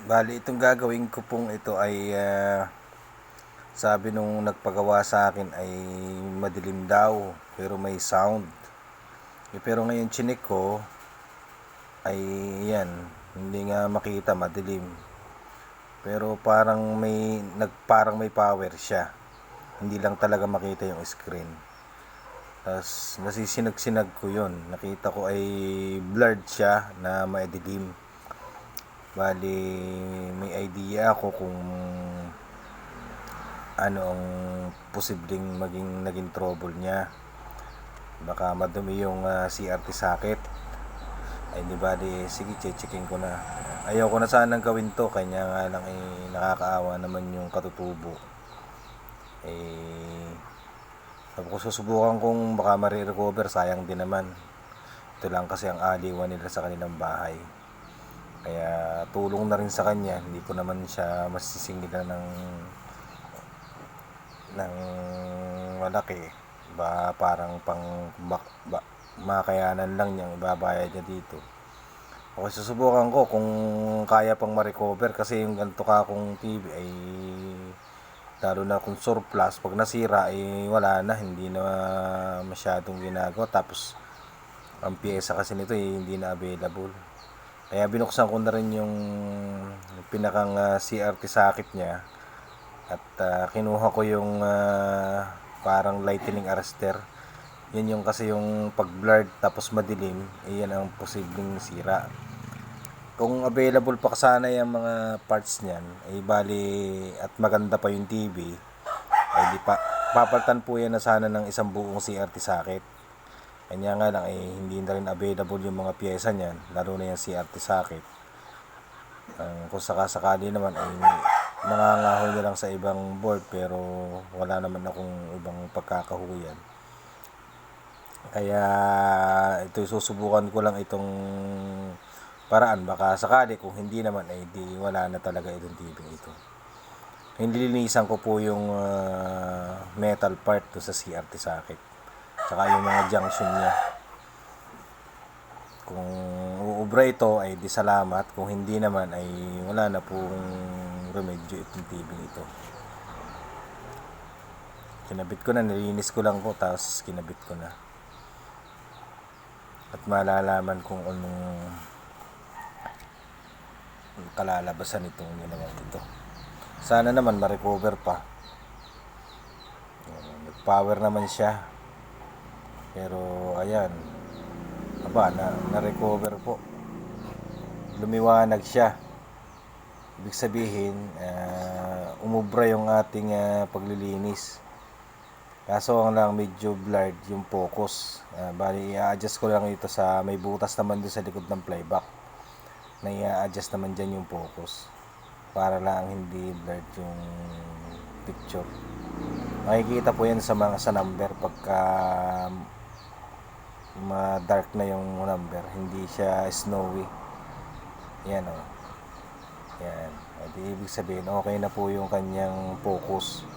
Bali, itong gagawin ko pong ito ay sabi nung nagpagawa sa akin ay madilim daw pero may sound. Pero ngayon chinek ko ay yan, hindi nga makita, madilim. Pero parang may power siya. Hindi lang talaga makita yung screen. Tapos nasisinag-sinag ko yun. Nakita ko ay blurred siya na madilim. Bali, may idea ako kung ano ang posibleng naging trouble niya. Baka madumi yung CRT socket. Ay di bali, sige, checkin ko na. Ayoko na sanang gawin to, kanya nga lang nakakaawa naman yung katutubo. Sabi ko susubukan kung baka marirecover, sayang din naman. Ito lang kasi ang aliwan nila sa kanilang bahay. Kaya tulong na rin sa kanya, hindi ko naman siya masisingilan ng malaki. Parang makayanan lang niyang ibabayad niya dito. Okay, susubukan ko kung kaya pang ma-recover kasi yung ganito kakong TV ay lalo na kung surplus, pag nasira ay wala na, hindi na masyadong ginagawa. Tapos ang pyesa kasi nito ay hindi na available. Kaya binuksan ko na rin yung pinakang CRT socket niya at kinuha ko yung parang lightning arrestor. Yun yung kasi yung pag blurred tapos madilim, iyan ang posibleng sira. Kung available pa sana yung mga parts niyan, ay bali at maganda pa yung TV, ay di pa papalitan po yan na sana ng isang buong CRT socket. Kanya nga lang ay hindi na rin available yung mga pyesa niyan, lalo na yung CRT socket. Kung sakasakali naman ay mangangahoy na lang sa ibang board, pero wala naman akong ibang pagkakahuyan. Kaya ito susubukan ko lang itong paraan, baka sakali kung hindi naman ay di wala na talaga itong TV ito. Nililinisan ko po yung metal part to sa CRT socket, saka yung mga junction niya. Kung uubra ito ay di salamat, kung hindi naman ay wala na pong remedyo itong TV ito. Kinabit ko na, nilinis ko lang po, tapos kinabit ko na. At malalaman kung anong kalalabasan itong ginawa ito. Sana naman ma-recover pa. Nag-power naman siya. Pero ayan, na-recover po. Lumiwanag siya. Ibig sabihin, umubra yung ating paglilinis. Kaso ang lang medyo blurred yung focus. Bali, i-adjust ko lang ito sa may butas naman doon sa likod ng playback. Na i-adjust naman dyan yung focus. Para lang hindi blurred yung picture. Makikita po yan sa number pagka ma-dark na yung number. Hindi siya snowy. Yan o. Yan. At ibig sabihin, okay na po yung kanyang focus.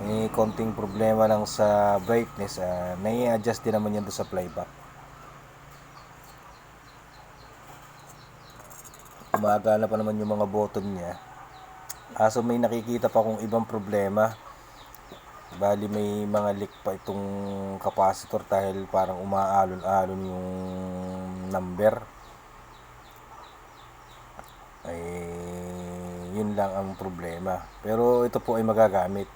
May konting problema lang sa brightness, nai-adjust din naman yan doon sa playback. Gumagana pa naman yung mga button niya. Kaso may nakikita pa kung ibang problema. Bali may mga leak pa itong capacitor dahil parang umaalon-alon yung number. Ay yun lang ang problema. Pero ito po ay magagamit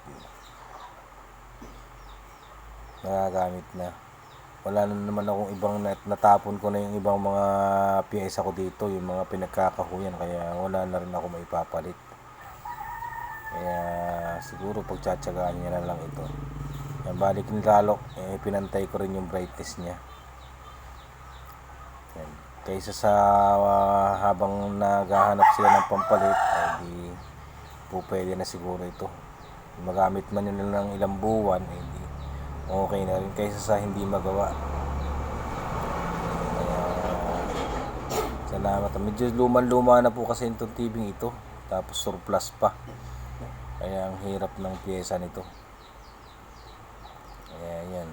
na. Wala na naman akong ibang natapon ko na yung ibang mga pyesa ko dito, yung mga pinagkakahuyan, kaya wala na rin ako maipapalit. Kaya siguro pagtsatsagaan niya na lang ito. Yan, balik nilalo, pinantay ko rin yung brightness niya. Yan. Kaysa sa habang naghahanap sila ng pampalit, ay di po pwede na siguro ito. Magamit man nila ng ilang buwan, ay di okay na rin kaysa sa hindi magawa. Kaya salamat. Medyo luma na po kasi itong TV ito, tapos surplus pa, kaya ang hirap ng pyesa nito. Kaya yan,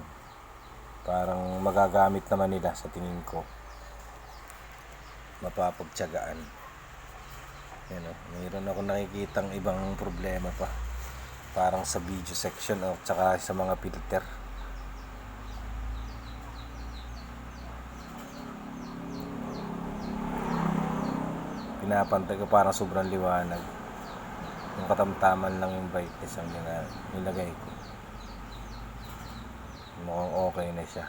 parang magagamit naman nila sa tingin ko, mapapagtyagaan. Yan o, mayroon ako nakikitang ibang problema pa. Parang sa video section o tsaka sa mga filter. Pinapantay ko parang sobrang liwanag. Yung katamtaman lang yung brightness ang nilagay ko. Mukhang okay na siya.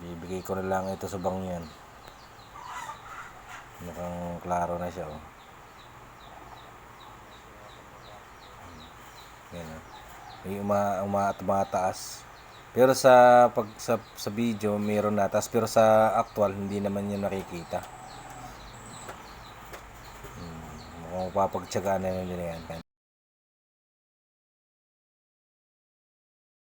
Bibigay ko na lang ito sa bangyan. Mukhang klaro na siya oh. Yan oh. May tumataas. Pero sa video mayroon na taas, pero sa actual hindi naman niya nakikita. Mukhang papagtiyagaan na nila yan.